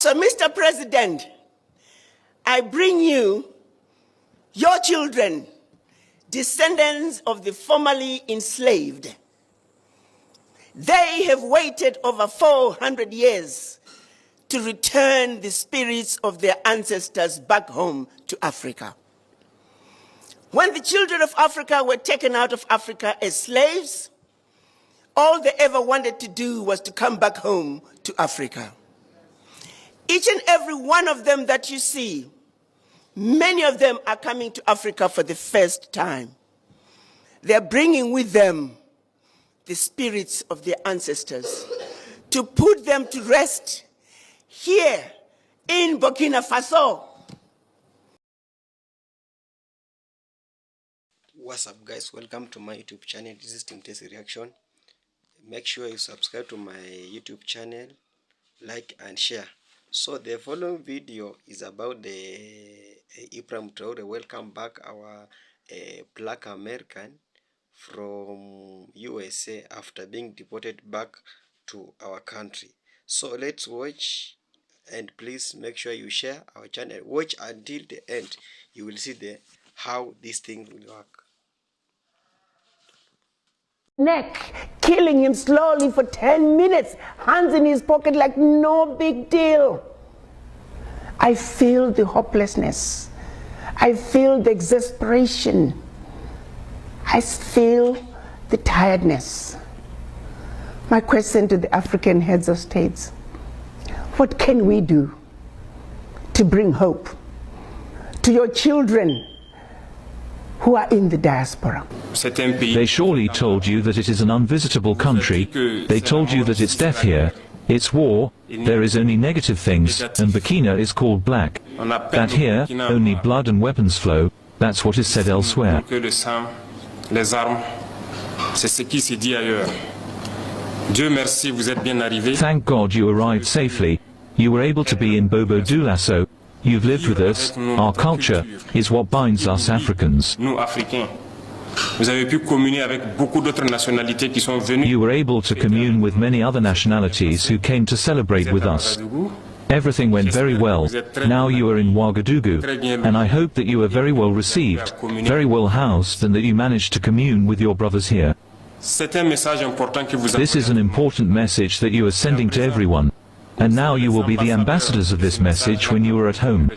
So, Mr. President, I bring you your children, descendants of the formerly enslaved. They have waited over 400 years to return the spirits of their ancestors back home to Africa. When the children of Africa were taken out of Africa as slaves, all they ever wanted to do was to come back home to Africa. Each and every one of them that you see, many of them are coming to Africa for the first time. They're bringing with them the spirits of their ancestors to put them to rest here in Burkina Faso. What's up, guys? Welcome to my YouTube channel. This is Team Tesi Reaction. Make sure you subscribe to my YouTube channel, like and share. So the following video is about the Ibrahim Traore. Welcome back, our Black American from USA after being deported back to our country. So let's watch, and please make sure you share our channel. Watch until the end. You will see how this thing will work. Neck, killing him slowly for 10 minutes, hands in his pocket like no big deal. I feel the hopelessness. I feel the exasperation. I feel the tiredness. My question to the African heads of states: what can we do to bring hope to your children who are in the diaspora? They surely told you that it is an unvisitable country. They told you that it's death here. It's war. There is only negative things, and Burkina is called black. That here, only blood and weapons flow. That's what is said elsewhere. Thank God you arrived safely. You were able to be in Bobo Dioulasso. You've lived with us. Our culture is what binds us Africans. You were able to commune with many other nationalities who came to celebrate with us. Everything went very well. Now you are in Ouagadougou, and I hope that you are very well received, very well housed, and that you managed to commune with your brothers here. This is an important message that you are sending to everyone. And now you will be the ambassadors of this message when you are at home.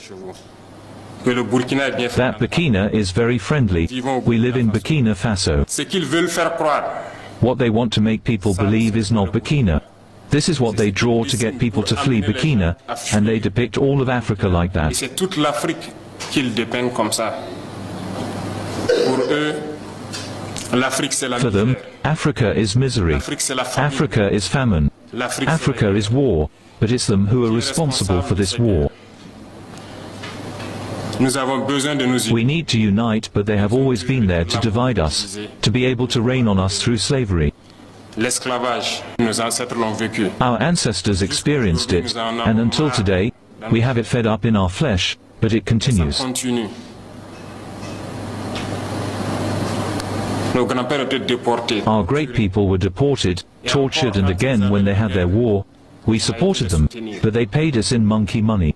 That Burkina is very friendly. We live in Burkina Faso. What they want to make people believe is not Burkina. This is what they draw to get people to flee Burkina, and they depict all of Africa like that. For them, Africa is misery. Africa is famine. Africa is war. But it's them who are responsible for this war. We need to unite, but they have always been there to divide us, to be able to reign on us through slavery. Our ancestors experienced it, and until today, we have it fed up in our flesh, but it continues. Our great people were deported, tortured, and again when they had their war, we supported them, but they paid us in monkey money.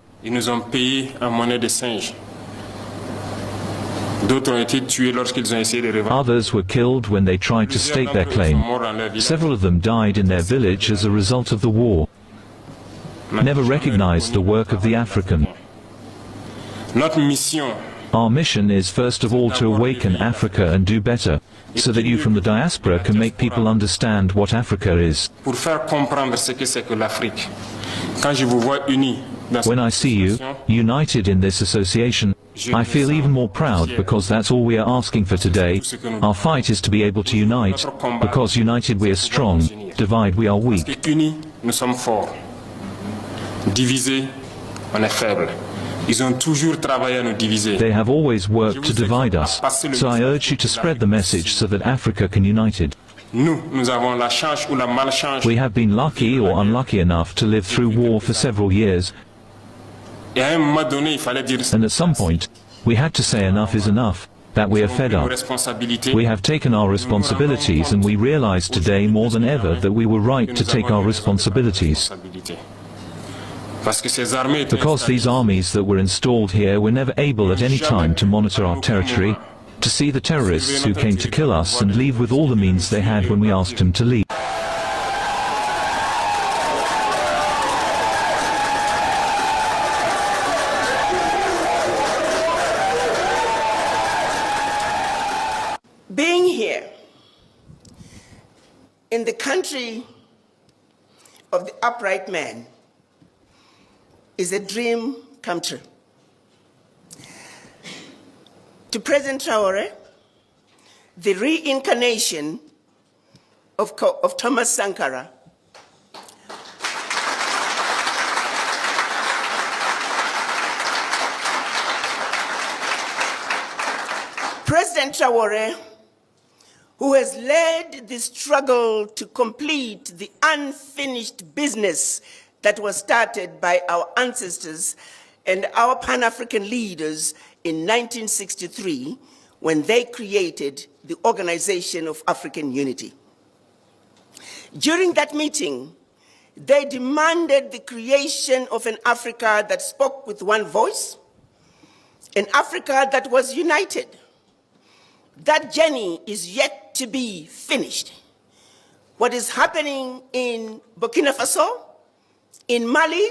Others were killed when they tried to stake their claim. Several of them died in their village as a result of the war. Never recognized the work of the African. Our mission is first of all to awaken Africa and do better, so that you from the diaspora can make people understand what Africa is. When I see you, united in this association, I feel even more proud, because that's all we are asking for today. Our fight is to be able to unite, because united we are strong, divide we are weak. They have always worked to divide us, so I urge you to spread the message so that Africa can unite it. We have been lucky or unlucky enough to live through war for several years, and at some point, we had to say enough is enough, that we are fed up. We have taken our responsibilities, and we realize today more than ever that we were right to take our responsibilities. Because these armies that were installed here were never able at any time to monitor our territory, to see the terrorists who came to kill us and leave with all the means they had when we asked them to leave. Being here in the country of the upright man is a dream come true. To President Traore, the reincarnation of Thomas Sankara President Traore, who has led the struggle to complete the unfinished business that was started by our ancestors and our Pan-African leaders in 1963 when they created the Organization of African Unity. During that meeting, they demanded the creation of an Africa that spoke with one voice, an Africa that was united. That journey is yet to be finished. What is happening in Burkina Faso, in Mali,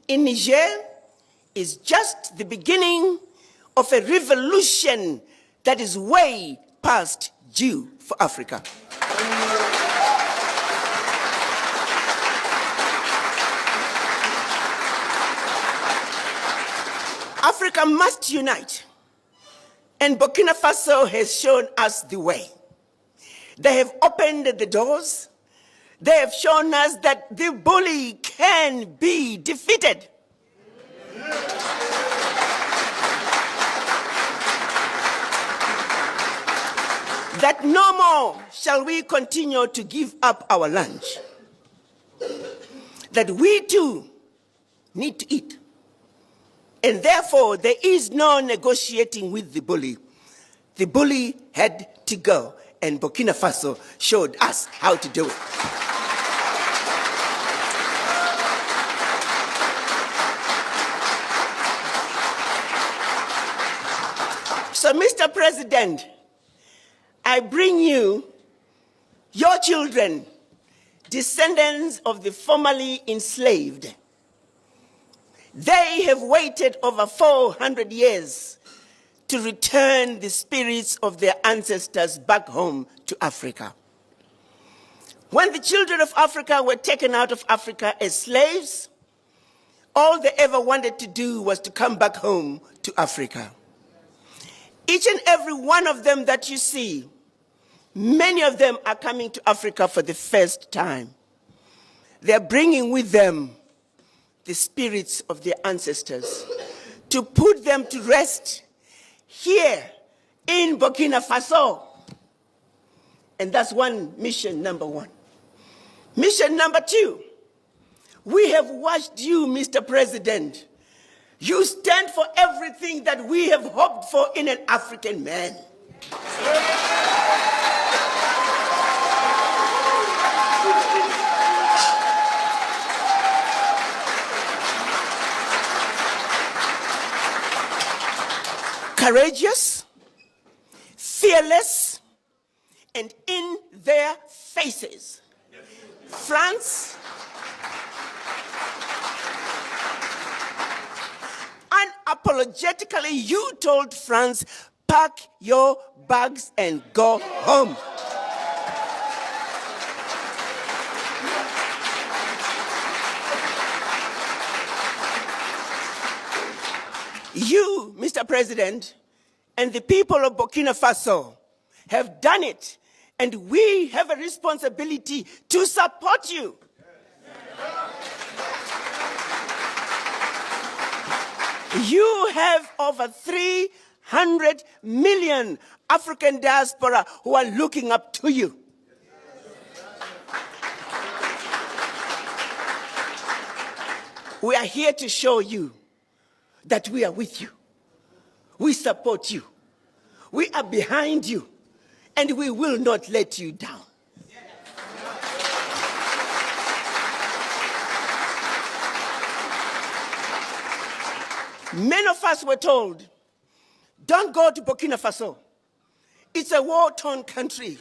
in Niger, is just the beginning of a revolution that is way past due for Africa. Africa must unite. And Burkina Faso has shown us the way. They have opened the doors. They have shown us that the bully can be defeated. That no more shall we continue to give up our lunch. That we too need to eat. And therefore, there is no negotiating with the bully. The bully had to go, and Burkina Faso showed us how to do it. So, Mr. President, I bring you your children, descendants of the formerly enslaved. They have waited over 400 years to return the spirits of their ancestors back home to Africa. When the children of Africa were taken out of Africa as slaves, all they ever wanted to do was to come back home to Africa. Each and every one of them that you see, many of them are coming to Africa for the first time. They're bringing with them the spirits of their ancestors to put them to rest here in Burkina Faso. And that's mission number one. Mission number two, we have watched you, Mr. President. You stand for everything that we have hoped for in an African man. Courageous, fearless, and in their faces. France, unapologetically, you told France, pack your bags and go home. You, Mr. President, and the people of Burkina Faso have done it, and we have a responsibility to support you. You have over 300 million African diaspora who are looking up to you. We are here to show you that we are with you. We support you. We are behind you. And we will not let you down. Many of us were told, don't go to Burkina Faso. It's a war-torn country.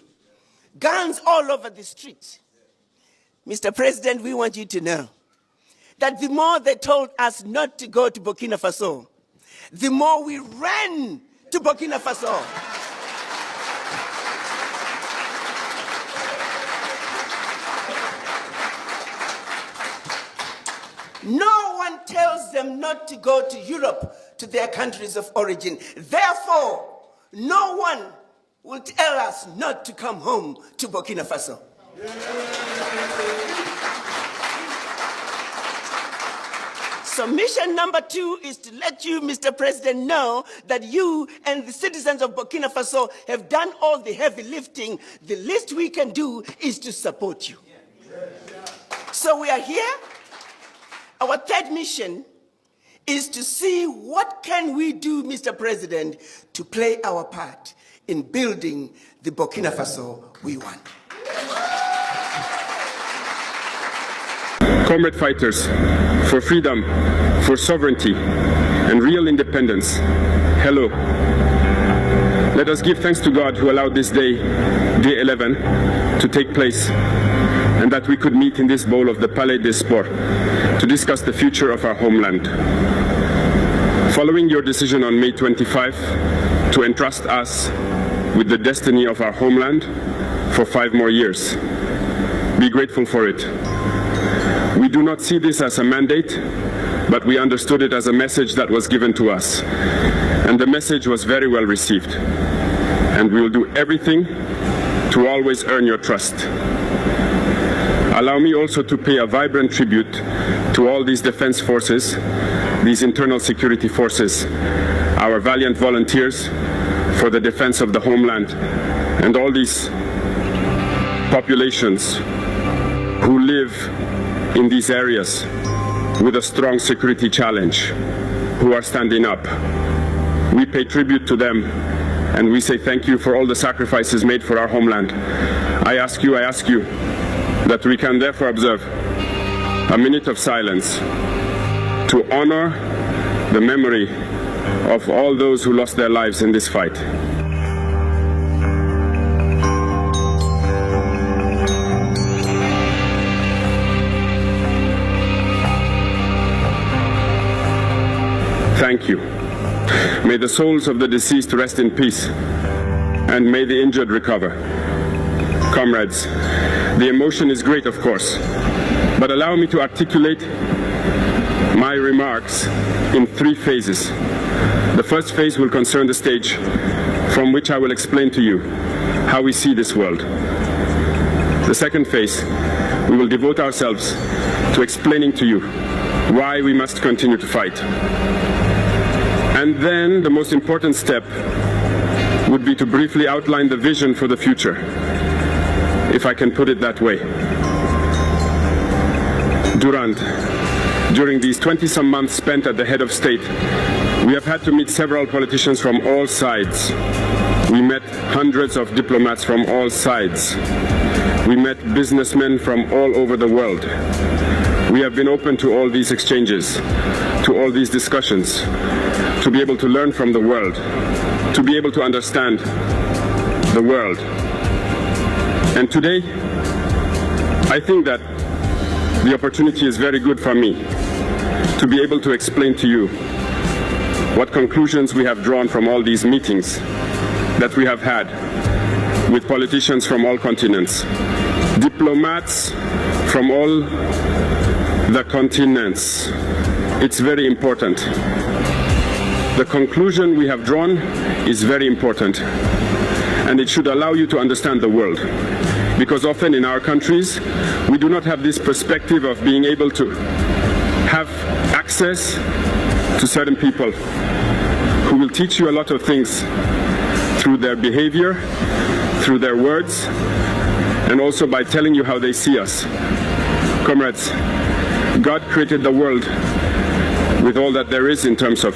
Guns all over the streets. Mr. President, we want you to know that the more they told us not to go to Burkina Faso, the more we ran to Burkina Faso. No one tells them not to go to Europe, to their countries of origin. Therefore, no one will tell us not to come home to Burkina Faso. So mission number 2 is to let you, Mr. President, know that you and the citizens of Burkina Faso have done all the heavy lifting. The least we can do is to support you. So we are here. Our third mission is to see what can we do, Mr. President, to play our part in building the Burkina Faso we want. Comrade fighters for freedom, for sovereignty, and real independence, hello. Let us give thanks to God who allowed this day, day 11, to take place, and that we could meet in this bowl of the Palais des Sports to discuss the future of our homeland. Following your decision on May 25 to entrust us with the destiny of our homeland for 5 more years, be grateful for it. We do not see this as a mandate, but we understood it as a message that was given to us. And the message was very well received. And we will do everything to always earn your trust. Allow me also to pay a vibrant tribute to all these defense forces, these internal security forces, our valiant volunteers for the defense of the homeland, and all these populations who live in these areas with a strong security challenge, who are standing up. We pay tribute to them, and we say thank you for all the sacrifices made for our homeland. I ask you that we can therefore observe a minute of silence to honor the memory of all those who lost their lives in this fight. Thank you. May the souls of the deceased rest in peace, and may the injured recover. Comrades, the emotion is great, of course, but allow me to articulate my remarks in 3 phases. The first phase will concern the stage from which I will explain to you how we see this world. The second phase, we will devote ourselves to explaining to you why we must continue to fight. And then the most important step would be to briefly outline the vision for the future, if I can put it that way. During these 20-some months spent at the head of state, we have had to meet several politicians from all sides. We met hundreds of diplomats from all sides. We met businessmen from all over the world. We have been open to all these exchanges, to all these discussions, to be able to learn from the world, to be able to understand the world. And today, I think that the opportunity is very good for me to be able to explain to you what conclusions we have drawn from all these meetings that we have had with politicians from all continents, diplomats from all the continents. It's very important. The conclusion we have drawn is very important, and it should allow you to understand the world. Because often in our countries, we do not have this perspective of being able to have access to certain people who will teach you a lot of things through their behavior, through their words, and also by telling you how they see us. Comrades, God created the world with all that there is in terms of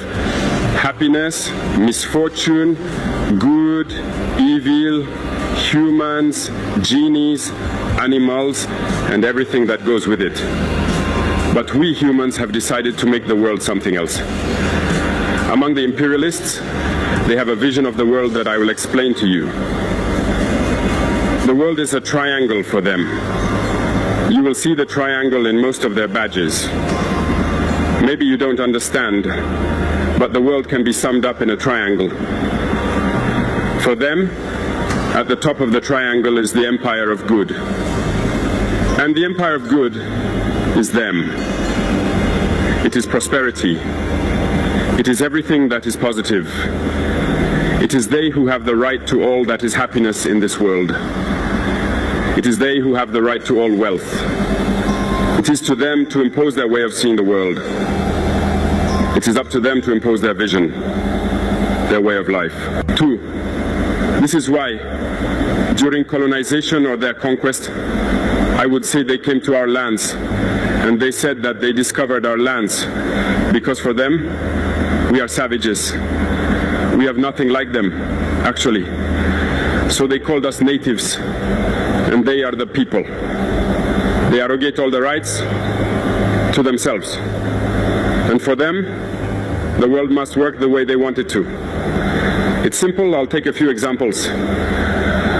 happiness, misfortune, good, evil, humans, genies, animals, and everything that goes with it. But we humans have decided to make the world something else. Among the imperialists, they have a vision of the world that I will explain to you. The world is a triangle for them. You will see the triangle in most of their badges. Maybe you don't understand, but the world can be summed up in a triangle. For them, at the top of the triangle is the empire of good. And the empire of good is them. It is prosperity. It is everything that is positive. It is they who have the right to all that is happiness in this world. It is they who have the right to all wealth. It is to them to impose their way of seeing the world. It is up to them to impose their vision, their way of life. 2. This is why, during colonization or their conquest, I would say they came to our lands, and they said that they discovered our lands, because for them, we are savages. We have nothing like them, actually. So they called us natives, and they are the people. They arrogate all the rights to themselves. And for them, the world must work the way they want it to. It's simple. I'll take a few examples.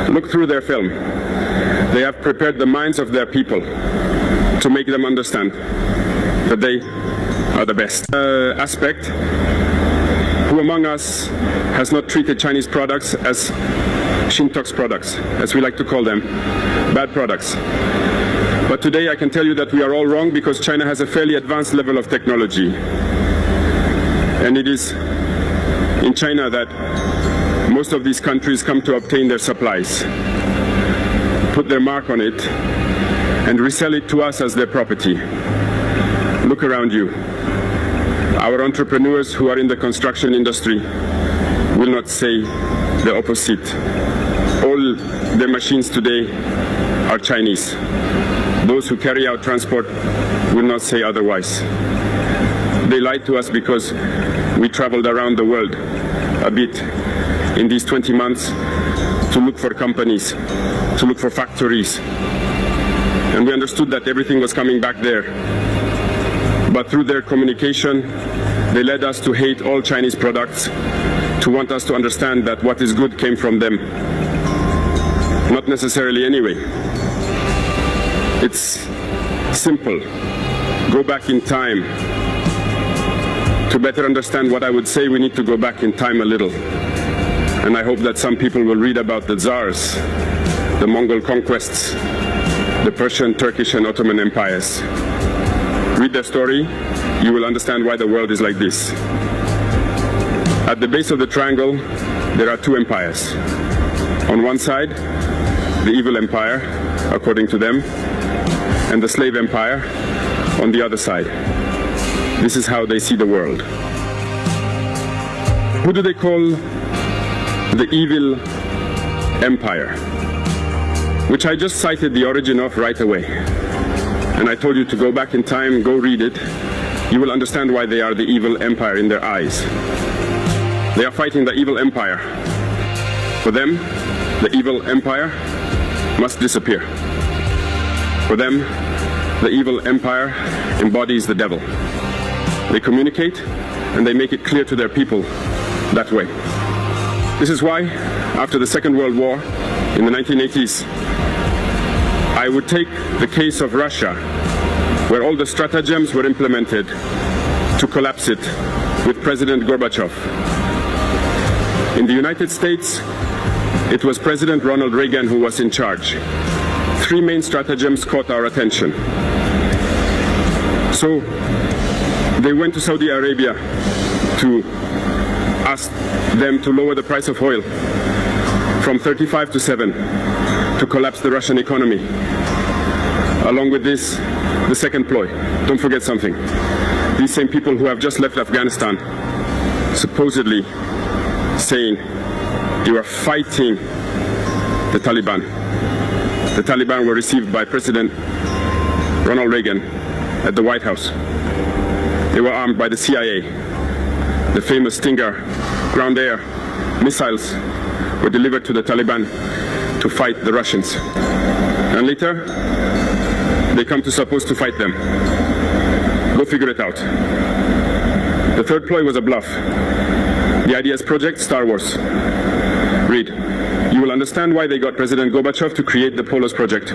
Look through their film. They have prepared the minds of their people to make them understand that they are the best. Aspect, who among us has not treated Chinese products as Shintox products, as we like to call them, bad products? But today I can tell you that we are all wrong, because China has a fairly advanced level of technology. And it is in China that most of these countries come to obtain their supplies, put their mark on it, and resell it to us as their property. Look around you. Our entrepreneurs who are in the construction industry will not say the opposite. All their machines today are Chinese. Those who carry out transport will not say otherwise. They lied to us because we traveled around the world a bit in these 20 months to look for companies, to look for factories. And we understood that everything was coming back there. But through their communication, they led us to hate all Chinese products, to want us to understand that what is good came from them. Not necessarily anyway. It's simple. Go back in time. To better understand what I would say, we need to go back in time a little. And I hope that some people will read about the Tsars, the Mongol conquests, the Persian, Turkish, and Ottoman empires. Read their story, you will understand why the world is like this. At the base of the triangle, there are two empires. On one side, the evil empire, according to them, and the slave empire on the other side. This is how they see the world. Who do they call the evil empire? Which I just cited the origin of right away. And I told you to go back in time, go read it. You will understand why they are the evil empire in their eyes. They are fighting the evil empire. For them, the evil empire must disappear. For them, the evil empire embodies the devil. They communicate and they make it clear to their people that way. This is why, after the Second World War in the 1980s, I would take the case of Russia, where all the stratagems were implemented to collapse it with President Gorbachev. In the United States, it was President Ronald Reagan who was in charge. 3 main stratagems caught our attention. So they went to Saudi Arabia to ask them to lower the price of oil from 35 to 7 to collapse the Russian economy. Along with this, the second ploy. Don't forget something. These same people who have just left Afghanistan, supposedly saying you are fighting the Taliban. The Taliban were received by President Ronald Reagan at the White House. They were armed by the CIA. The famous Stinger ground-air missiles were delivered to the Taliban to fight the Russians. And later, they come to supposed to fight them. Go figure it out. The third ploy was a bluff. The ideas project, Star Wars. Read. You will understand why they got President Gorbachev to create the Polos project,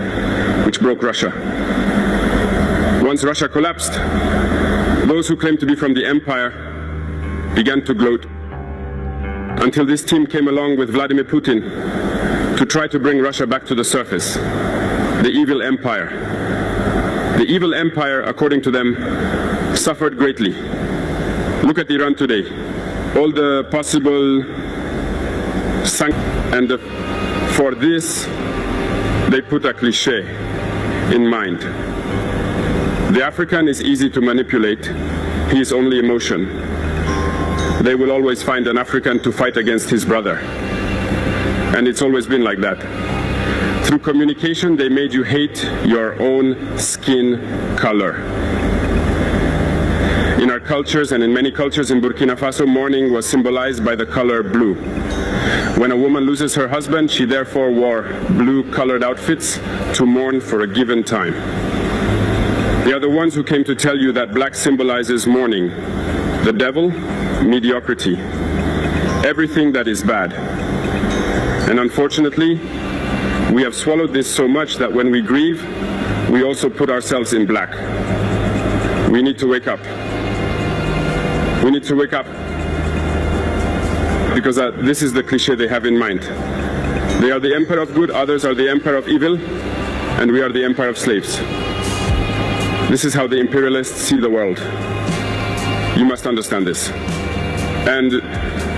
which broke Russia. Once Russia collapsed, those who claimed to be from the empire began to gloat, until this team came along with Vladimir Putin to try to bring Russia back to the surface. The evil empire. The evil empire, according to them, suffered greatly. Look at Iran today. All the possible sanctions, and for this, they put a cliché in mind. The African is easy to manipulate. He is only emotion. They will always find an African to fight against his brother. And it's always been like that. Through communication, they made you hate your own skin color. In our cultures, and in many cultures in Burkina Faso, mourning was symbolized by the color blue. When a woman loses her husband, she therefore wore blue-colored outfits to mourn for a given time. They are the ones who came to tell you that black symbolizes mourning, the devil, mediocrity, everything that is bad. And unfortunately, we have swallowed this so much that when we grieve, we also put ourselves in black. We need to wake up. We need to wake up, because this is the cliché they have in mind. They are the empire of good, others are the empire of evil, and we are the empire of slaves. This is how the imperialists see the world. You must understand this. And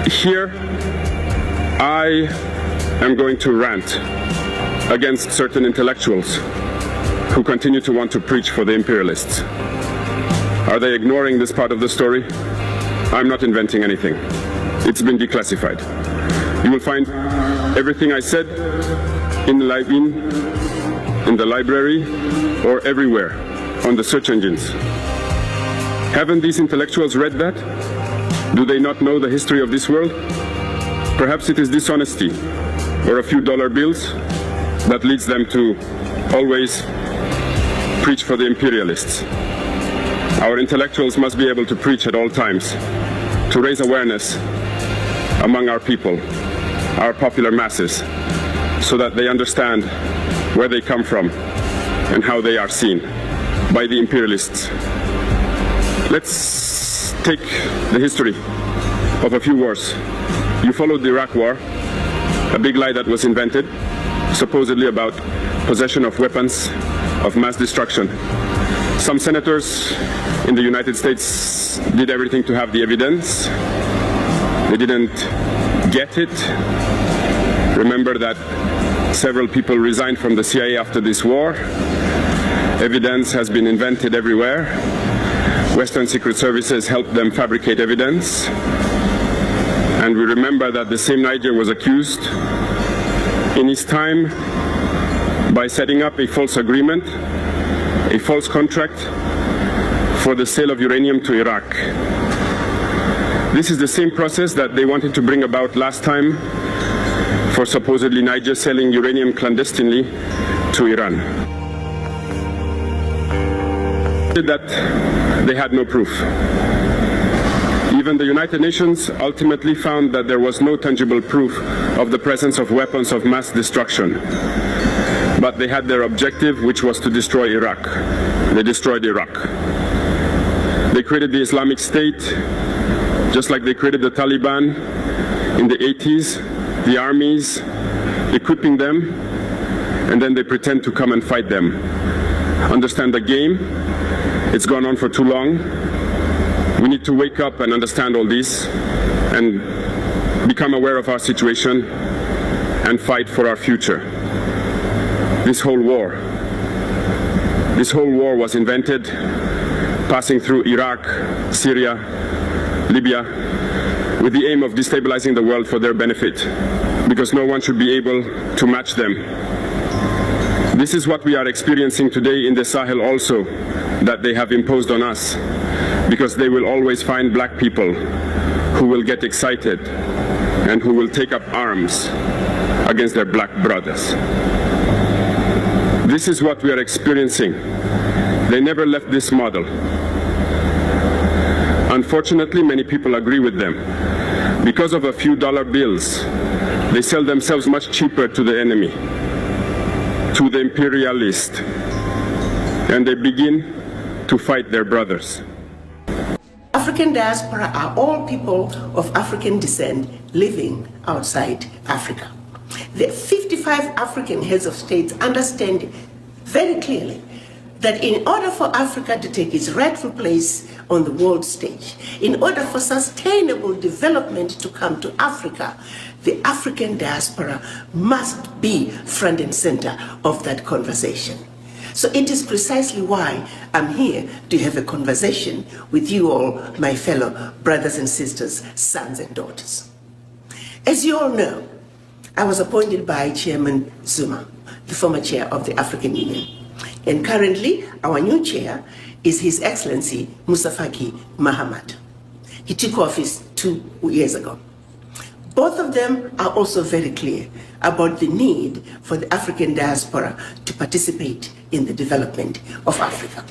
here, I am going to rant against certain intellectuals who continue to want to preach for the imperialists. Are they ignoring this part of the story? I'm not inventing anything. It's been declassified. You will find everything I said in the library or everywhere on the search engines. Haven't these intellectuals read that? Do they not know the history of this world? Perhaps it is dishonesty or a few dollar bills that leads them to always preach for the imperialists. Our intellectuals must be able to preach at all times, to raise awareness among our people, our popular masses, so that they understand where they come from and how they are seen by the imperialists. Let's take the history of a few wars. You followed the Iraq War, a big lie that was invented, supposedly about possession of weapons of mass destruction. Some senators in the United States did everything to have the evidence. They didn't get it. Remember that several people resigned from the CIA after this war. Evidence has been invented everywhere. Western secret services helped them fabricate evidence. And we remember that the same Niger was accused in his time by setting up a false agreement, a false contract for the sale of uranium to Iraq. This is the same process that they wanted to bring about last time for supposedly Niger selling uranium clandestinely to Iran. That they had no proof. Even the United Nations ultimately found that there was no tangible proof of the presence of weapons of mass destruction. But they had their objective, which was to destroy Iraq. They destroyed Iraq. They created the Islamic State, just like they created the Taliban in the 80s, the armies, equipping them, and then they pretend to come and fight them. Understand the game. It's gone on for too long. We need to wake up and understand all this and become aware of our situation and fight for our future. This whole war was invented passing through Iraq, Syria, Libya, with the aim of destabilizing the world for their benefit, because no one should be able to match them. This is what we are experiencing today in the Sahel also, that they have imposed on us, because they will always find black people who will get excited and who will take up arms against their black brothers. This is what we are experiencing. They never left this model. Unfortunately, many people agree with them. Because of a few dollar bills, they sell themselves much cheaper to the enemy, to the imperialist, and they begin to fight their brothers. African diaspora are all people of African descent living outside Africa. The 55 African heads of states understand very clearly that in order for Africa to take its rightful place on the world stage, in order for sustainable development to come to Africa, the African diaspora must be front and center of that conversation. So it is precisely why I'm here to have a conversation with you all, my fellow brothers and sisters, sons and daughters. As you all know, I was appointed by Chairman Zuma, the former chair of the African Union. And currently, our new chair is His Excellency Musa Faki Mahamat. He took office 2 years ago. Both of them are also very clear about the need for the African diaspora to participate in the development of Africa.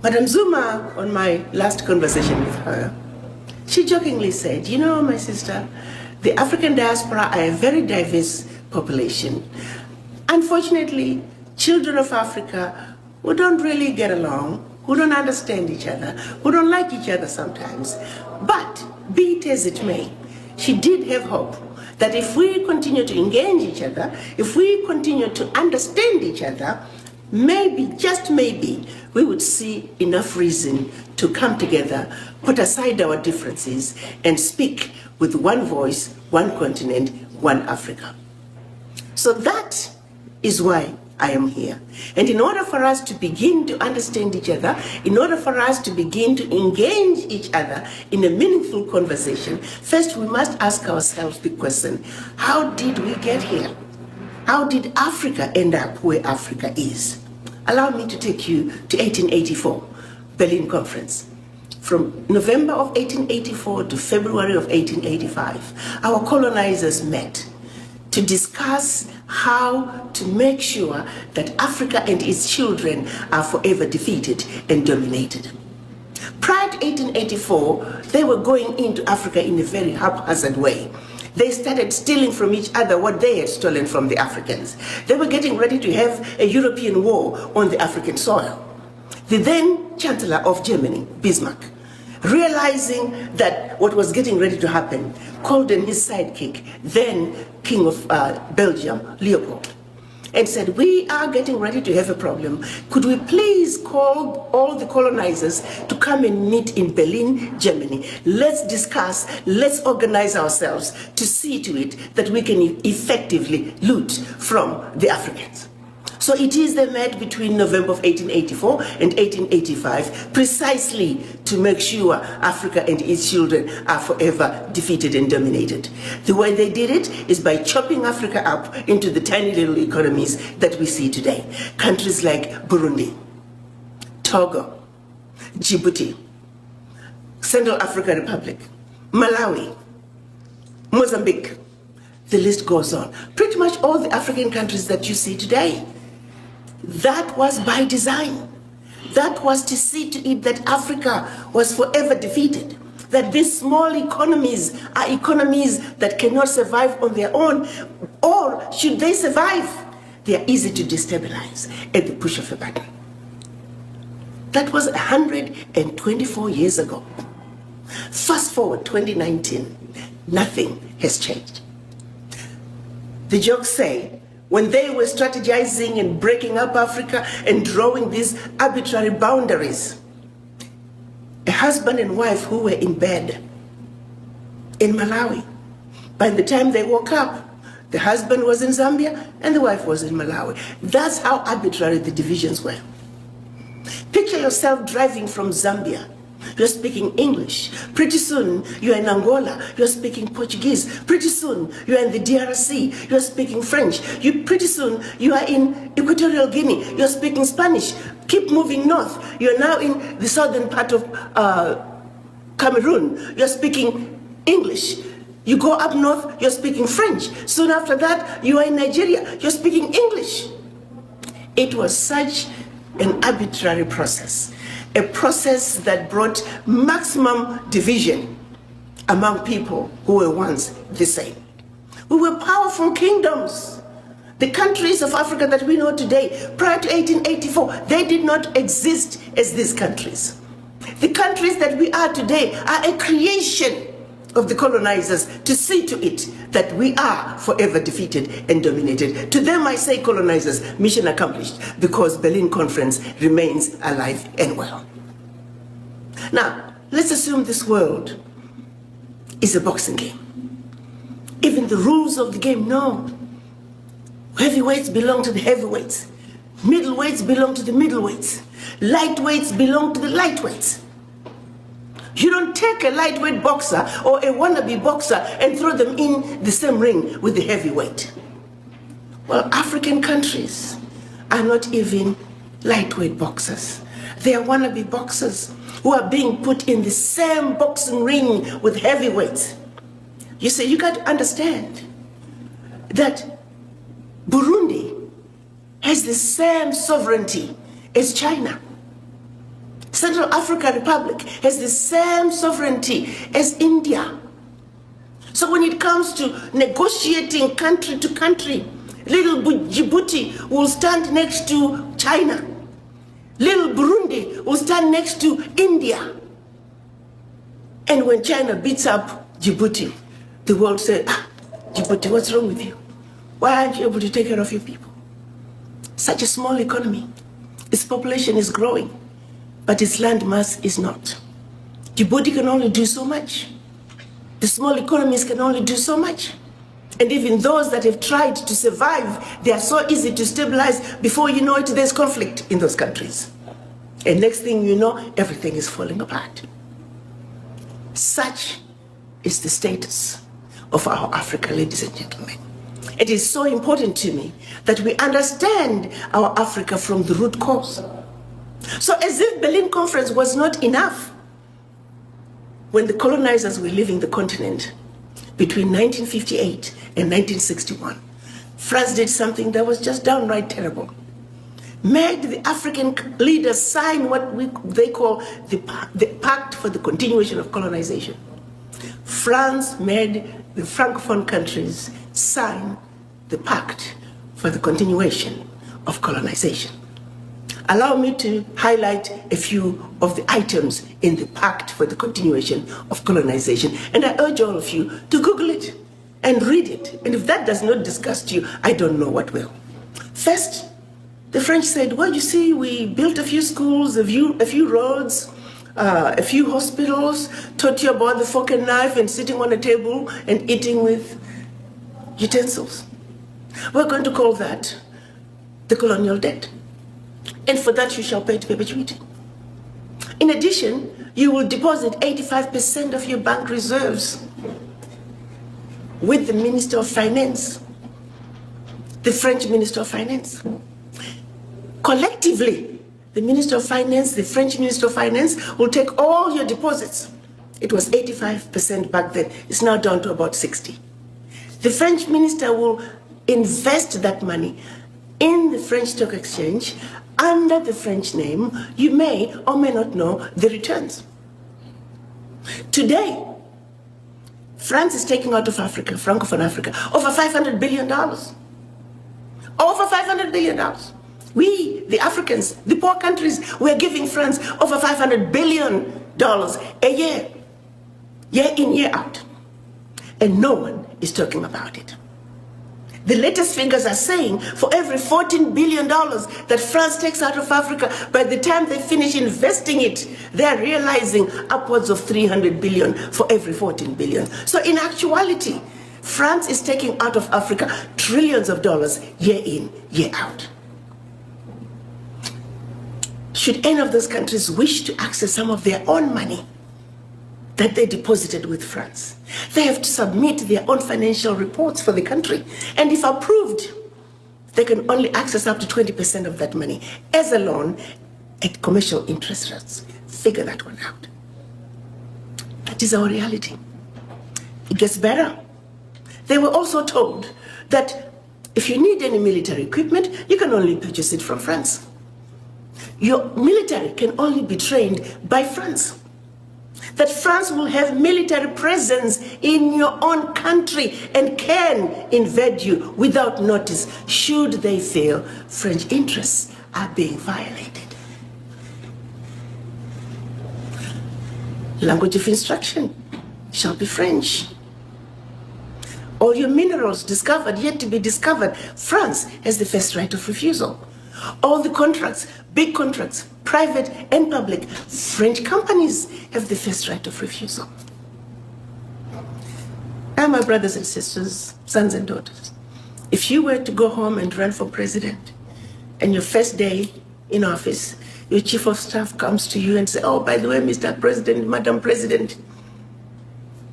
Madam Zuma, on my last conversation with her, she jokingly said, you know, my sister, the African diaspora are a very diverse population. Unfortunately, children of Africa who don't really get along, who don't understand each other, who don't like each other sometimes. But be it as it may, she did have hope that if we continue to engage each other, if we continue to understand each other, maybe, just maybe, we would see enough reason to come together, put aside our differences, and speak with one voice, one continent, one Africa. So that is why I am here. And in order for us to begin to understand each other, in order for us to begin to engage each other in a meaningful conversation, first we must ask ourselves the question, how did we get here? How did Africa end up where Africa is? Allow me to take you to 1884, Berlin Conference. From November of 1884 to February of 1885, our colonizers met to discuss how to make sure that Africa and its children are forever defeated and dominated. Prior to 1884, they were going into Africa in a very haphazard way. They started stealing from each other what they had stolen from the Africans. They were getting ready to have a European war on the African soil. The then Chancellor of Germany, Bismarck, realizing that what was getting ready to happen, called in his sidekick, then King of Belgium, Leopold, and said, we are getting ready to have a problem. Could we please call all the colonizers to come and meet in Berlin, Germany? Let's discuss, let's organize ourselves to see to it that we can effectively loot from the Africans. So it is they met between November of 1884 and 1885 precisely to make sure Africa and its children are forever defeated and dominated. The way they did it is by chopping Africa up into the tiny little economies that we see today. Countries like Burundi, Togo, Djibouti, Central African Republic, Malawi, Mozambique, the list goes on. Pretty much all the African countries that you see today. That was by design. That was to see to it that Africa was forever defeated. That these small economies are economies that cannot survive on their own, or should they survive, they are easy to destabilize at the push of a button. That was 124 years ago. Fast forward 2019, nothing has changed. The jokes say, when they were strategizing and breaking up Africa and drawing these arbitrary boundaries, a husband and wife who were in bed in Malawi, by the time they woke up, the husband was in Zambia and the wife was in Malawi. That's how arbitrary the divisions were. Picture yourself driving from Zambia. You're speaking English. Pretty soon, you're in Angola. You're speaking Portuguese. Pretty soon, you're in the DRC. You're speaking French. Pretty soon, you are in Equatorial Guinea. You're speaking Spanish. Keep moving north. You're now in the southern part of Cameroon. You're speaking English. You go up north, you're speaking French. Soon after that, you are in Nigeria. You're speaking English. It was such an arbitrary process a process that brought maximum division among people who were once the same. We were powerful kingdoms. The countries of Africa that we know today, prior to 1884, they did not exist as these countries. The countries that we are today are a creation of the colonizers to see to it that we are forever defeated and dominated. To them I say, colonizers, mission accomplished, because Berlin Conference remains alive and well. Now, let's assume this world is a boxing game. Even the rules of the game, no. Heavyweights belong to the heavyweights. Middleweights belong to the middleweights. Lightweights belong to the lightweights. You don't take a lightweight boxer or a wannabe boxer and throw them in the same ring with the heavyweight. Well, African countries are not even lightweight boxers. They are wannabe boxers who are being put in the same boxing ring with heavyweights. You see, you got to understand that Burundi has the same sovereignty as China. Central African Republic has the same sovereignty as India. So when it comes to negotiating country to country, little Djibouti will stand next to China. Little Burundi will stand next to India. And when China beats up Djibouti, the world says, Djibouti, what's wrong with you? Why aren't you able to take care of your people? Such a small economy. Its population is growing, but its land mass is not. Djibouti can only do so much. The small economies can only do so much. And even those that have tried to survive, they are so easy to stabilize. Before you know it, there's conflict in those countries. And next thing you know, everything is falling apart. Such is the status of our Africa, ladies and gentlemen. It is so important to me that we understand our Africa from the root cause. So as if Berlin Conference was not enough, when the colonizers were leaving the continent between 1958 and 1961, France did something that was just downright terrible. Made the African leaders sign what they call the Pact for the Continuation of Colonization. France made the Francophone countries sign the Pact for the Continuation of Colonization. Allow me to highlight a few of the items in the Pact for the Continuation of Colonization, and I urge all of you to Google it and read it. And if that does not disgust you, I don't know what will. First, the French said, well, you see, we built a few schools, a few roads, a few hospitals, taught you about the fork and knife and sitting on a table and eating with utensils. We're going to call that the colonial debt. And for that you shall pay to perpetuity. In addition, you will deposit 85% of your bank reserves with the Minister of Finance, the French Minister of Finance. Collectively, the Minister of Finance, the French Minister of Finance will take all your deposits. It was 85% back then. It's now down to about 60%. The French minister will invest that money in the French Stock Exchange under the French name. You may or may not know the returns. Today, France is taking out of Africa, Francophone Africa, over $500 billion. Over $500 billion. We, the Africans, the poor countries, we are giving France over $500 billion a year. Year in, year out. And no one is talking about it. The latest figures are saying for every $14 billion that France takes out of Africa, by the time they finish investing it, they're realizing upwards of $300 billion for every $14 billion. So in actuality, France is taking out of Africa trillions of dollars year in, year out. Should any of those countries wish to access some of their own money that they deposited with France, they have to submit their own financial reports for the country. And if approved, they can only access up to 20% of that money as a loan at commercial interest rates. Figure that one out. That is our reality. It gets better. They were also told that if you need any military equipment, you can only purchase it from France. Your military can only be trained by France. That France will have military presence in your own country and can invade you without notice should they feel French interests are being violated. Language of instruction shall be French. All your minerals discovered, yet to be discovered, France has the first right of refusal. All the contracts, big contracts, private and public, French companies have the first right of refusal. Now, my brothers and sisters, sons and daughters, if you were to go home and run for president, and your first day in office, your chief of staff comes to you and says, oh, by the way, Mr. President, Madam President,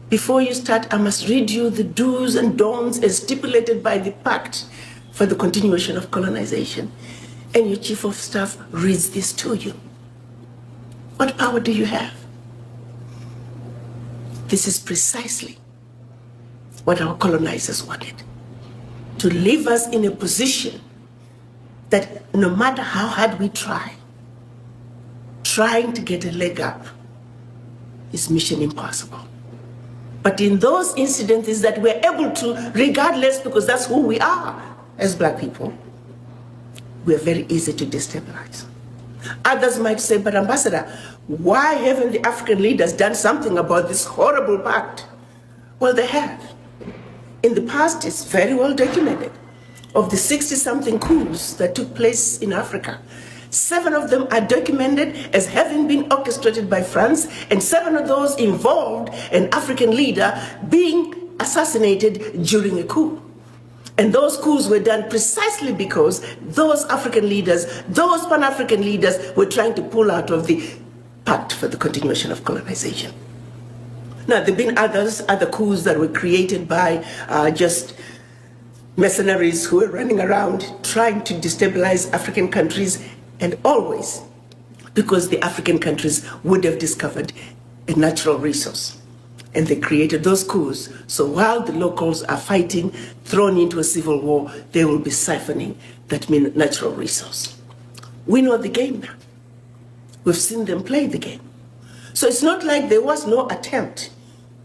before you start, I must read you the do's and don'ts as stipulated by the Pact for the Continuation of Colonization. And your chief of staff reads this to you. What power do you have? This is precisely what our colonizers wanted. To leave us in a position that no matter how hard we try, trying to get a leg up is mission impossible. But in those incidences that we're able to, regardless, because that's who we are as Black people, we're very easy to destabilize. Others might say, but Ambassador, why haven't the African leaders done something about this horrible pact? Well, they have. In the past, it's very well documented. Of the 60-something coups that took place in Africa, 7 of them are documented as having been orchestrated by France, and 7 of those involved an African leader being assassinated during a coup. And those coups were done precisely because those African leaders, those Pan-African leaders, were trying to pull out of the Pact for the Continuation of Colonization. Now, there have been other coups that were created by just mercenaries who were running around trying to destabilize African countries, and always because the African countries would have discovered a natural resource. And they created those coups. So while the locals are fighting, thrown into a civil war, they will be siphoning that natural resource. We know the game now. We've seen them play the game. So it's not like there was no attempt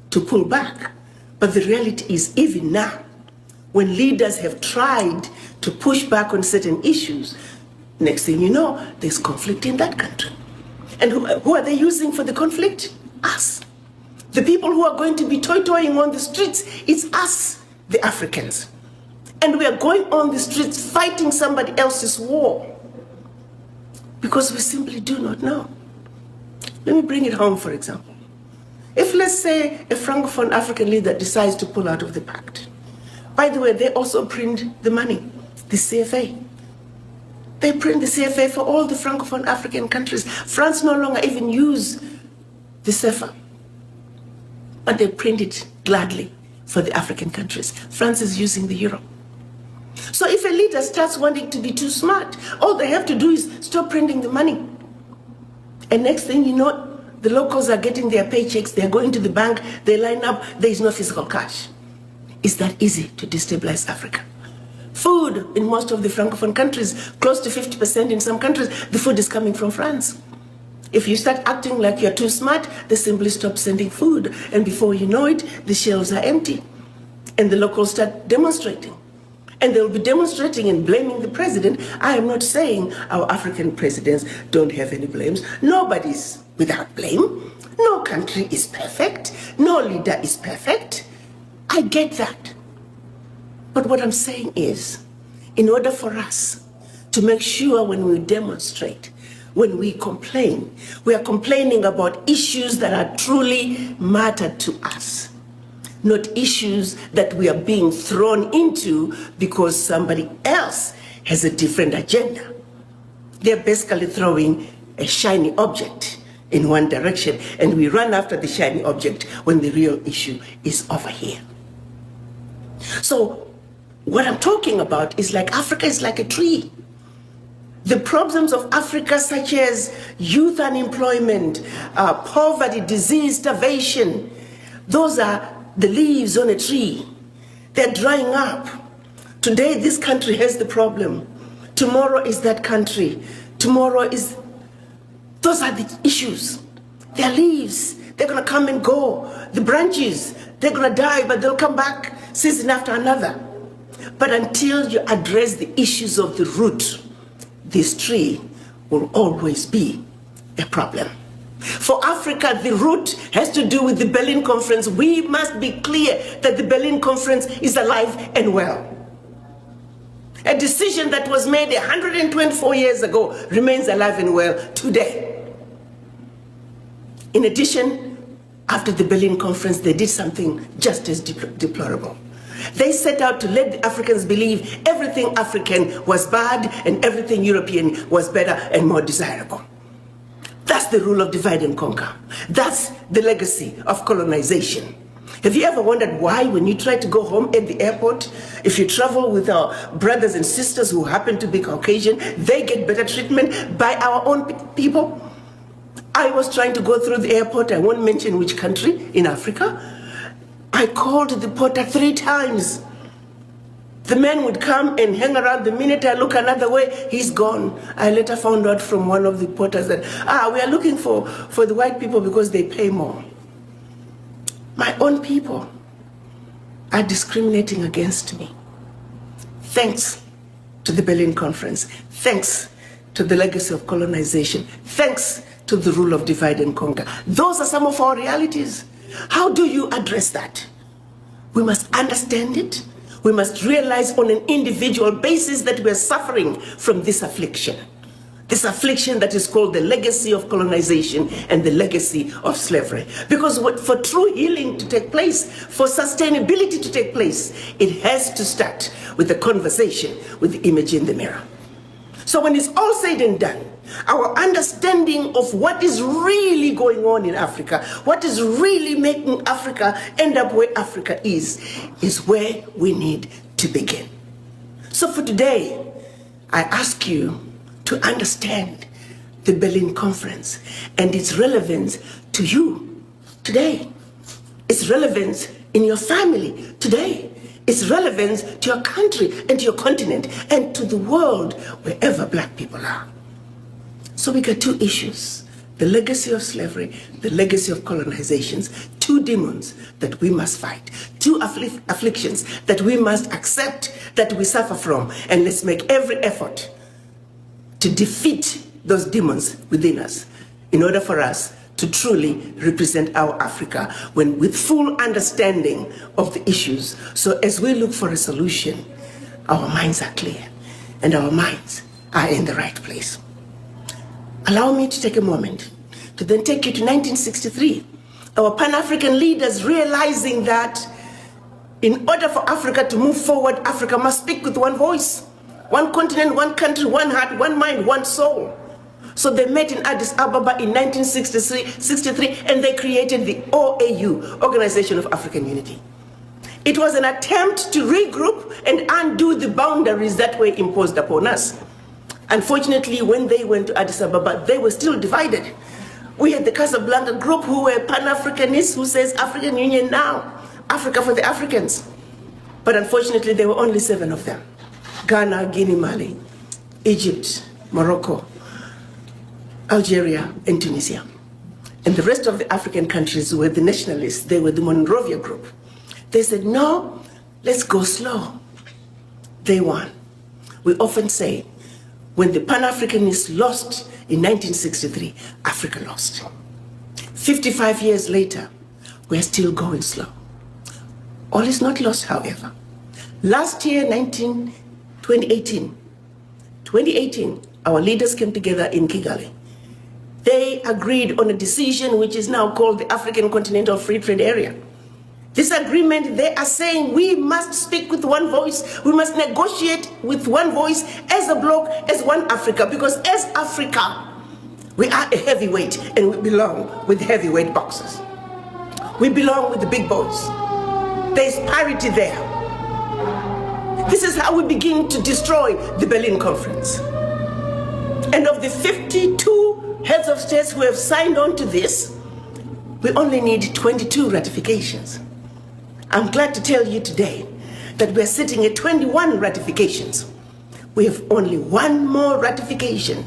to pull back. But the reality is, even now, when leaders have tried to push back on certain issues, next thing you know, there's conflict in that country. And who are they using for the conflict? Us. The people who are going to be toy-toying on the streets, it's us, the Africans. And we are going on the streets fighting somebody else's war because we simply do not know. Let me bring it home, for example. If, let's say, a Francophone African leader decides to pull out of the pact, by the way, they also print the money, the CFA. They print the CFA for all the Francophone African countries. France no longer even use the CFA. But they print it gladly for the African countries. France is using the euro. So if a leader starts wanting to be too smart, all they have to do is stop printing the money. And next thing you know, the locals are getting their paychecks, they're going to the bank, they line up, there is no physical cash. It's that easy to destabilize Africa. Food in most of the Francophone countries, close to 50% in some countries, the food is coming from France. If you start acting like you're too smart, they simply stop sending food. And before you know it, the shelves are empty. And the locals start demonstrating. And they'll be demonstrating and blaming the president. I am not saying our African presidents don't have any blames. Nobody's without blame. No country is perfect. No leader is perfect. I get that. But what I'm saying is, in order for us to make sure when we demonstrate, when we complain, we are complaining about issues that are truly matter to us, not issues that we are being thrown into because somebody else has a different agenda. They're basically throwing a shiny object in one direction, and we run after the shiny object when the real issue is over here. So what I'm talking about is like Africa is like a tree. The problems of Africa, such as youth unemployment, poverty, disease, starvation, those are the leaves on a tree. They're drying up. Today, this country has the problem. Tomorrow is that country. Tomorrow is Those are the issues. Their leaves, they're going to come and go. The branches, they're going to die, but they'll come back season after another. But until you address the issues of the root, this tree will always be a problem. For Africa, the root has to do with the Berlin Conference. We must be clear that the Berlin Conference is alive and well. A decision that was made 124 years ago remains alive and well today. In addition, after the Berlin Conference, they did something just as deplorable. They set out to let the Africans believe everything African was bad and everything European was better and more desirable. That's the rule of divide and conquer. That's the legacy of colonization. Have you ever wondered why, when you try to go home at the airport, if you travel with our brothers and sisters who happen to be Caucasian, they get better treatment by our own people? I was trying to go through the airport, I won't mention which country in Africa. I called the porter 3 times. The man would come and hang around. The minute I look another way, he's gone. I later found out from one of the porters that, we are looking for the white people because they pay more. My own people are discriminating against me. Thanks to the Berlin Conference. Thanks to the legacy of colonization. Thanks to the rule of divide and conquer. Those are some of our realities. How do you address that? We must understand it. We must realize on an individual basis that we are suffering from this affliction that is called the legacy of colonization and the legacy of slavery. Because for true healing to take place, for sustainability to take place, it has to start with the conversation with the image in the mirror. So when it's all said and done, our understanding of what is really going on in Africa, what is really making Africa end up where Africa is where we need to begin. So for today, I ask you to understand the Berlin Conference and its relevance to you today. Its relevance in your family today. Its relevance to your country and to your continent and to the world wherever black people are. So we got 2 issues, the legacy of slavery, the legacy of colonizations, 2 demons that we must fight, 2 afflictions that we must accept that we suffer from, and let's make every effort to defeat those demons within us in order for us to truly represent our Africa with full understanding of the issues. So as we look for a solution, our minds are clear and our minds are in the right place. Allow me to take a moment to then take you to 1963. Our Pan-African leaders realizing that in order for Africa to move forward, Africa must speak with one voice, one continent, one country, one heart, one mind, one soul. So they met in Addis Ababa in 1963, and they created the OAU, Organization of African Unity. It was an attempt to regroup and undo the boundaries that were imposed upon us. Unfortunately, when they went to Addis Ababa, they were still divided. We had the Casablanca group who were Pan-Africanists who says African Union now, Africa for the Africans. But unfortunately, there were only 7 of them. Ghana, Guinea, Mali, Egypt, Morocco, Algeria, and Tunisia. And the rest of the African countries were the nationalists. They were the Monrovia group. They said, no, let's go slow. They won. We often say, when the Pan-Africanists lost in 1963, Africa lost. 55 years later, we're still going slow. All is not lost, however. Last year, 2018, our leaders came together in Kigali. They agreed on a decision which is now called the African Continental Free Trade Area. This agreement, they are saying we must speak with one voice, we must negotiate with one voice as a bloc, as one Africa, because as Africa, we are a heavyweight and we belong with heavyweight boxers. We belong with the big boys. There's parity there. This is how we begin to destroy the Berlin Conference. And of the 52 heads of states who have signed on to this, we only need 22 ratifications. I'm glad to tell you today that we're sitting at 21 ratifications. We have only 1 more ratification,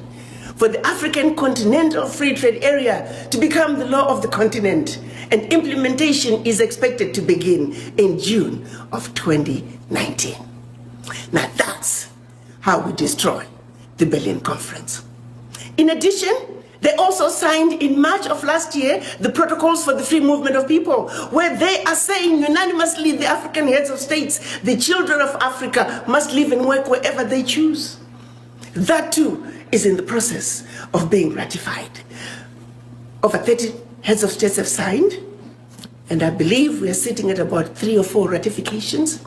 for the African Continental Free Trade Area to become the law of the continent, and implementation is expected to begin in June of 2019. Now that's how we destroy the Berlin Conference. In addition, they also signed in March of last year the protocols for the free movement of people, where they are saying unanimously, the African heads of states, the children of Africa must live and work wherever they choose. That too is in the process of being ratified. Over 30 heads of states have signed, and I believe we are sitting at about 3 or 4 ratifications.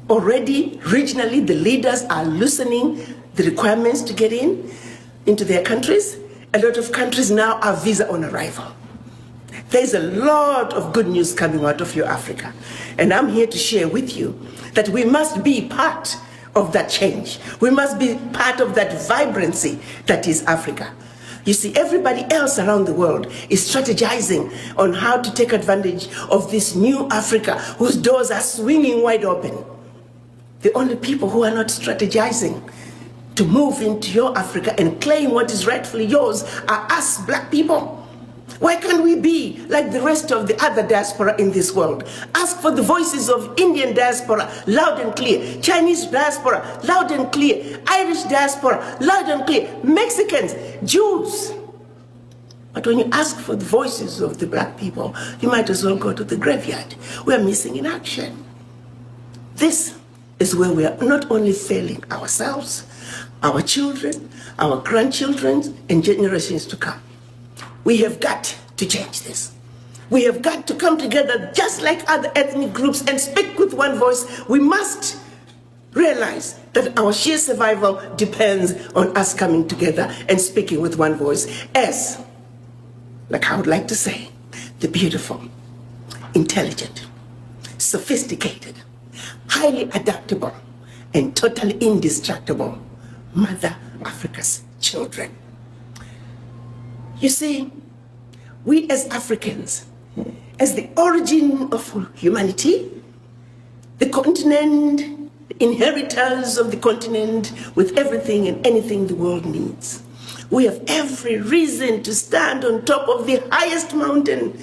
Already, regionally, the leaders are loosening the requirements to get into their countries. A lot of countries now are visa on arrival. There's a lot of good news coming out of your Africa. And I'm here to share with you that we must be part of that change. We must be part of that vibrancy that is Africa. You see, everybody else around the world is strategizing on how to take advantage of this new Africa whose doors are swinging wide open. The only people who are not strategizing to move into your Africa and claim what is rightfully yours are us black people. Why can't we be like the rest of the other diaspora in this world? Ask for the voices of Indian diaspora, loud and clear. Chinese diaspora, loud and clear. Irish diaspora, loud and clear. Mexicans, Jews. But when you ask for the voices of the black people, you might as well go to the graveyard. We are missing in action. This is where we are not only failing ourselves, our children, our grandchildren, and generations to come. We have got to change this. We have got to come together just like other ethnic groups and speak with one voice. We must realize that our sheer survival depends on us coming together and speaking with one voice as, like I would like to say, the beautiful, intelligent, sophisticated, highly adaptable, and totally indestructible Mother Africa's children. You see, we as Africans, as the origin of humanity, the continent, the inheritors of the continent with everything and anything the world needs, we have every reason to stand on top of the highest mountain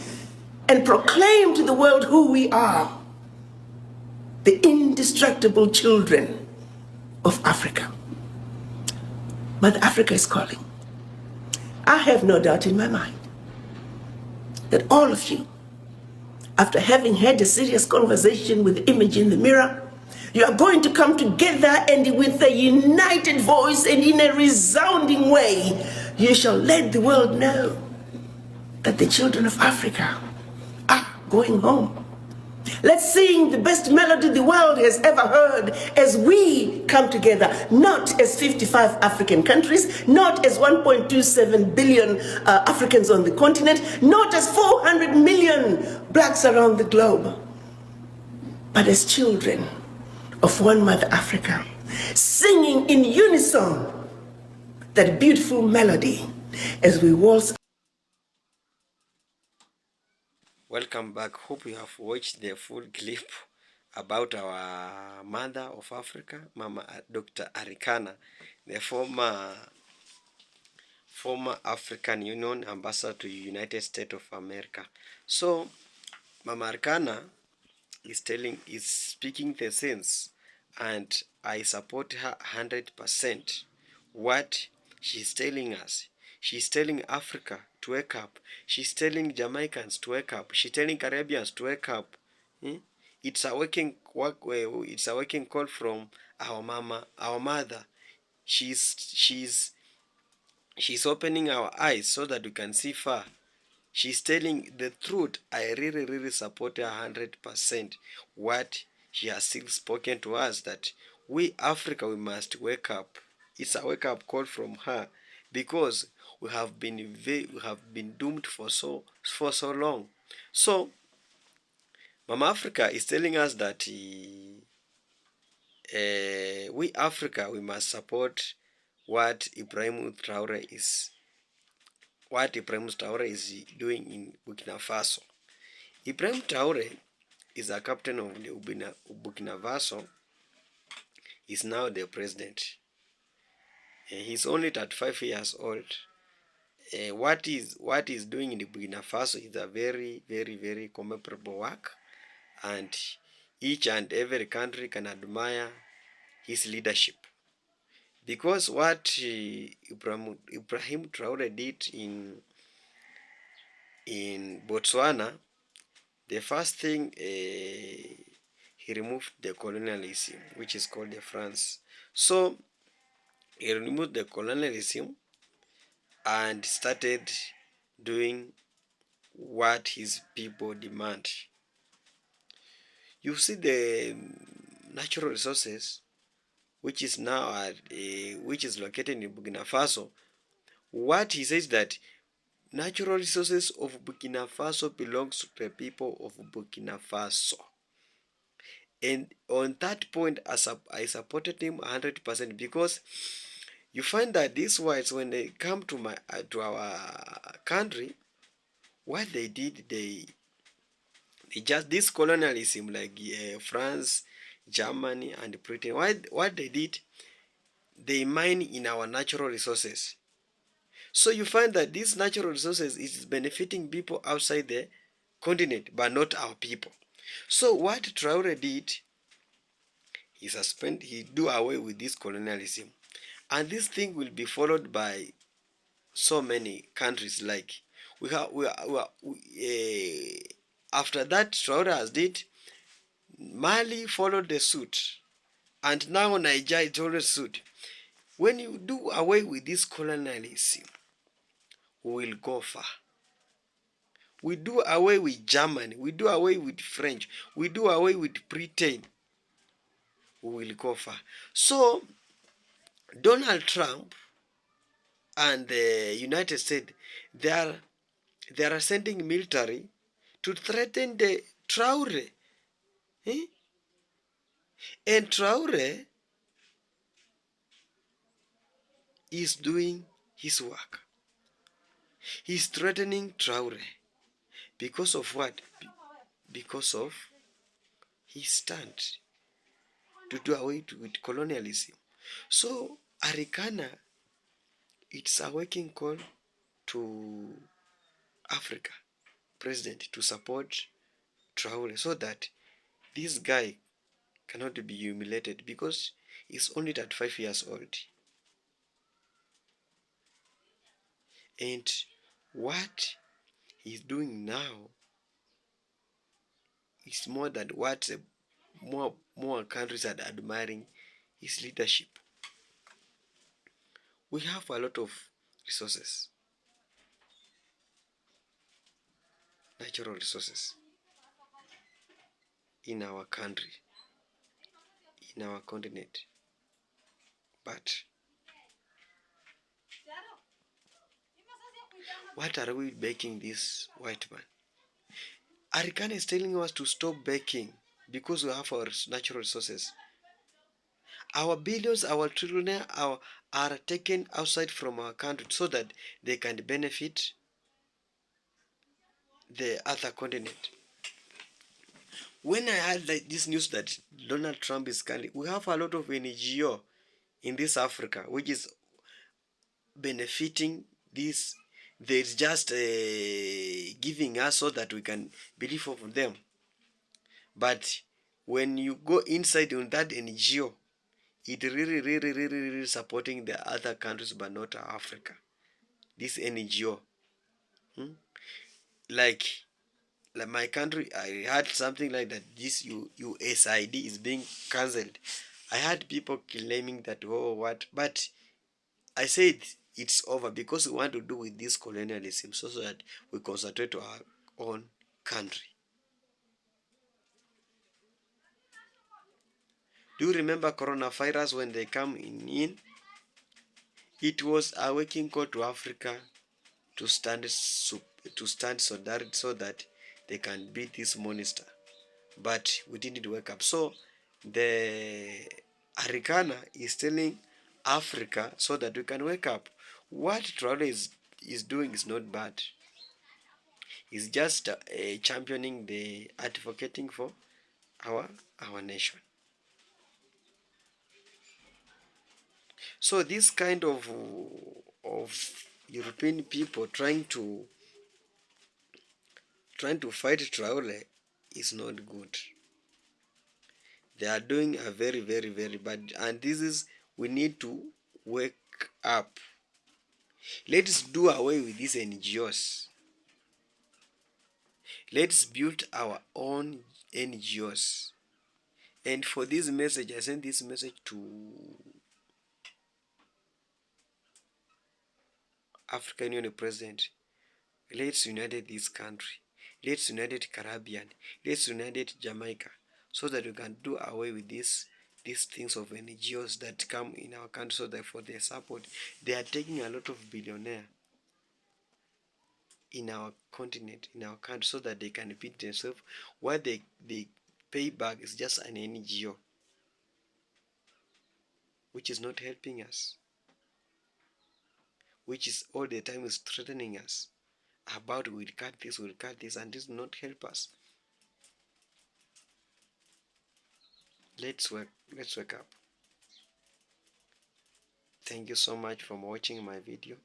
and proclaim to the world who we are, the indestructible children of Africa. Mother Africa is calling. I have no doubt in my mind that all of you, after having had a serious conversation with the image in the mirror, you are going to come together and with a united voice and in a resounding way, you shall let the world know that the children of Africa are going home. Let's sing the best melody the world has ever heard as we come together, not as 55 African countries, not as 1.27 billion Africans on the continent, not as 400 million blacks around the globe, but as children of one Mother Africa, singing in unison that beautiful melody as we waltz. Welcome back. Hope you have watched the full clip about our mother of Africa, Mama Dr. Arikana, the former African Union ambassador to the United States of America. So Mama Arikana is speaking the sense, and I support her 100%. What she's telling us, she's telling Africa to wake up. She's telling Jamaicans to wake up. She's telling Caribbeans to wake up. It's a waking call from our mama, our mother. She's opening our eyes so that we can see far. She's telling the truth. I really support her 100%. What she has still spoken to us, that we Africa, we must wake up. It's a wake up call from her, because we have been doomed for so long. So Mama Africa is telling us that we Africa, we must support what Ibrahim Traore is doing in Burkina Faso. Ibrahim Traore is a captain of the Burkina Faso. Is now the president. He's only 35 years old. What is doing in the Burkina Faso is a very, very, very commendable work, and each and every country can admire his leadership. Because what Ibrahim Traore did in Botswana, the first thing, he removed the colonialism, which is called the France. So he removed the colonialism and started doing what his people demand. You see the natural resources, which is now which is located in Burkina Faso. What he says that natural resources of Burkina Faso belongs to the people of Burkina Faso. And on that point, I supported him 100%, because you find that these whites, when they come to our country, what they did, they just this colonialism, like France, Germany, and Britain. What they did, they mine in our natural resources. So you find that these natural resources is benefiting people outside the continent, but not our people. So what Traore did, he do away with this colonialism, and this thing will be followed by so many countries. Like after that, Traore has did, Mali followed the suit, and now Niger is followed suit. When you do away with this colonialism, we will go far. We do away with Germany, we do away with French, we do away with Britain, we will go far. So Donald Trump and the United States, they are sending military to threaten the Traore. Eh? And Traore is doing his work. He's threatening Traore. Because of what? Because of his stand to do away with colonialism. So Arikana, it's a waking call to Africa president to support Traore, so that this guy cannot be humiliated, because he's only 35 years old. And what he's doing now is more than what more countries are admiring his leadership. We have a lot of resources, natural resources, in our country, in our continent. But what are we begging this white man? Arikana is telling us to stop begging, because we have our natural resources. Our billions, our trillions are taken outside from our country, so that they can benefit the other continent. When I heard this news that Donald Trump is coming, we have a lot of NGO in this Africa which is benefiting this. There's just giving us so that we can believe of them. But when you go inside on that NGO, it really supporting the other countries, but not Africa. This NGO, like my country, I had something like that. This USID is being cancelled. I had people claiming that, oh, what? But I said it's over, because we want to do with this colonialism, so that we concentrate on our own country. Do you remember coronavirus when they come in? It was a waking call to Africa to stand solidarity, so that they can beat this monster. But we didn't wake up. So the Arikana is telling Africa so that we can wake up. What Traore is doing is not bad. He's just championing, advocating for our nation. So this kind of European people trying to fight Traore is not good. They are doing a very, very, very bad, and this is, we need to wake up. Let's do away with these NGOs. Let's build our own NGOs. And for this message, I send this message to African Union President. Let's unite this country. Let's unite Caribbean. Let's unite Jamaica, so that we can do away with these things of NGOs that come in our country, so that for their support, they are taking a lot of billionaires in our continent, in our country, so that they can feed themselves. What they pay back is just an NGO, which is not helping us, which is all the time is threatening us about we'll cut this, and this will not help us. Let's wake up. Thank you so much for watching my video,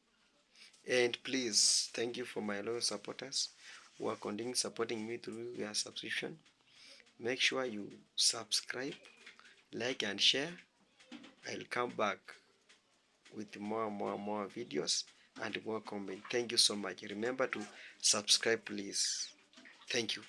and please thank you for my loyal supporters who are continuing supporting me through your subscription. Make sure you subscribe, like and share. I'll come back with more videos and more comment. Thank you so much. Remember to subscribe, please. Thank you.